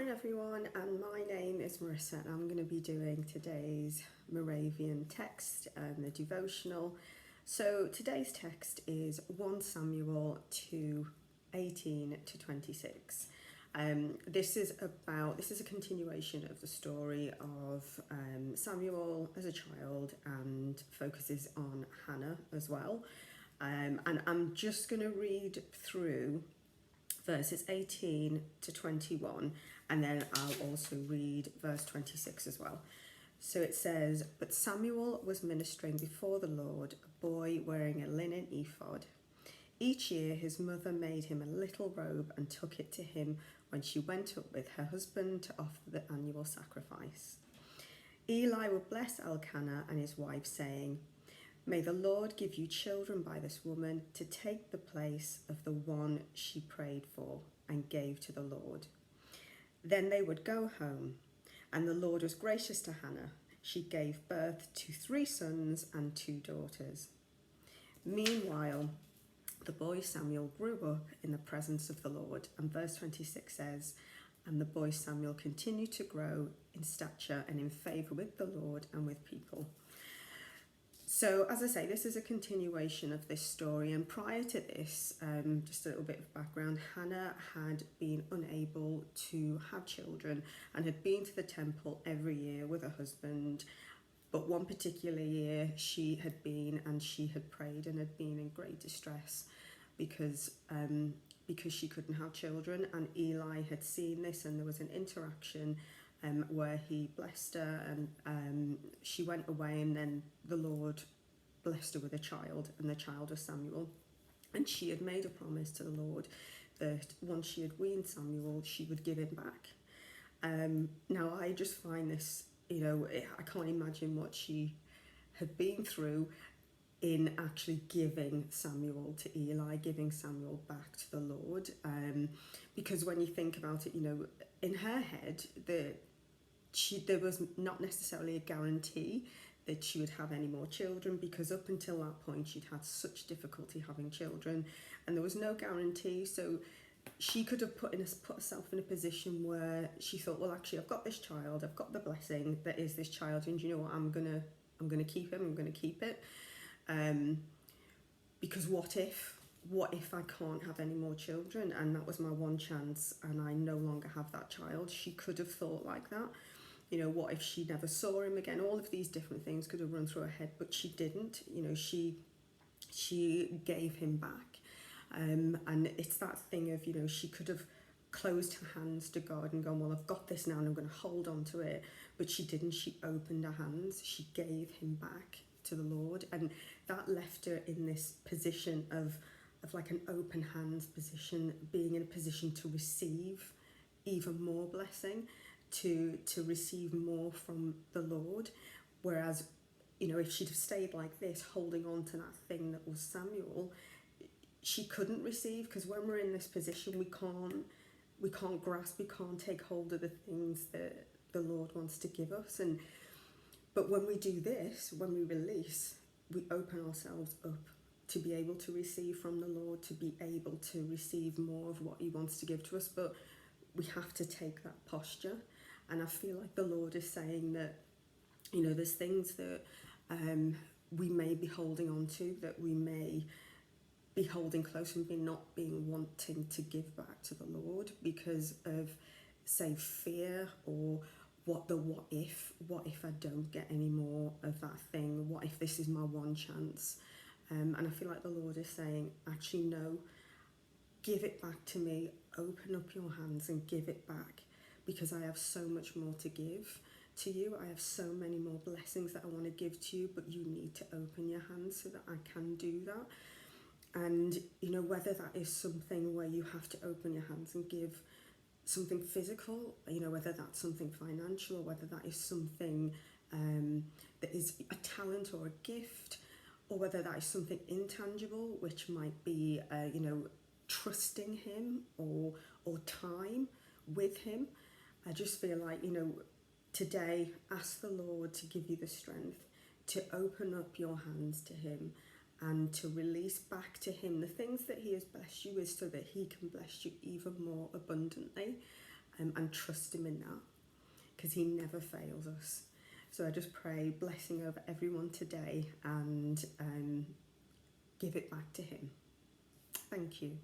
morning everyone, and my name is Marissa and I'm going to be doing today's Moravian text and the devotional. So today's text is 1 Samuel 2:18 to 26. This is a continuation of the story of Samuel as a child and focuses on Hannah as well. And I'm just going to read through verses 18 to 21, and then I'll also read verse 26 as well. So it says, "But Samuel was ministering before the Lord, a boy wearing a linen ephod. Each year his mother made him a little robe and took it to him when she went up with her husband to offer the annual sacrifice. Eli would bless Elkanah and his wife, saying, 'May the Lord give you children by this woman to take the place of the one she prayed for and gave to the Lord.' Then they would go home, and the Lord was gracious to Hannah. She gave birth to 3 sons and 2 daughters. Meanwhile, the boy Samuel grew up in the presence of the Lord." And verse 26 says, "And the boy Samuel continued to grow in stature and in favour with the Lord and with people." So, as I say, this is a continuation of this story, and prior to this, just a little bit of background, Hannah had been unable to have children and had been to the temple every year with her husband, but one particular year she had been and she had prayed and had been in great distress because she couldn't have children, and Eli had seen this, and there was an interaction where he blessed her, and she went away, and then the Lord blessed her with a child, and the child was Samuel. And she had made a promise to the Lord that once she had weaned Samuel, she would give him back. Now, I just find this, I can't imagine what she had been through in actually giving Samuel to Eli, giving Samuel back to the Lord. Because when you think about it, in her head, there was not necessarily a guarantee that she would have any more children, because up until that point she'd had such difficulty having children, and there was no guarantee. So she could have put herself in a position where she thought, well, actually, I've got this child, I've got the blessing that is this child, and you know what, I'm gonna keep him, I'm gonna keep it, because what if I can't have any more children, and that was my one chance, and I no longer have that child? She could have thought like that. What if she never saw him again? All of these different things could have run through her head, but she didn't. She gave him back. And it's that thing of, she could have closed her hands to God and gone, well, I've got this now and I'm going to hold on to it. But she didn't. She opened her hands. She gave him back to the Lord. And that left her in this position of like an open hands position, being in a position to receive even more blessing, to receive more from the Lord. Whereas, if she'd have stayed like this, holding on to that thing that was Samuel, she couldn't receive, because when we're in this position, we can't grasp, we can't take hold of the things that the Lord wants to give us. But when we do this, when we release, we open ourselves up to be able to receive from the Lord, to be able to receive more of what he wants to give to us. But we have to take that posture. And I feel like the Lord is saying that, there's things that we may be holding on to, that we may be holding close and not being wanting to give back to the Lord because of, say, fear, or what if I don't get any more of that thing? What if this is my one chance? And I feel like the Lord is saying, actually, no, give it back to me. Open up your hands and give it back, because I have so much more to give to you. I have so many more blessings that I want to give to you, but you need to open your hands so that I can do that. And, whether that is something where you have to open your hands and give something physical, whether that's something financial, or whether that is something that is a talent or a gift, or whether that is something intangible, which might be, trusting him or time with him. I just feel like, today, ask the Lord to give you the strength to open up your hands to him and to release back to him the things that he has blessed you with, so that he can bless you even more abundantly. and trust him in that, because he never fails us. So I just pray blessing over everyone today, and give it back to him. Thank you.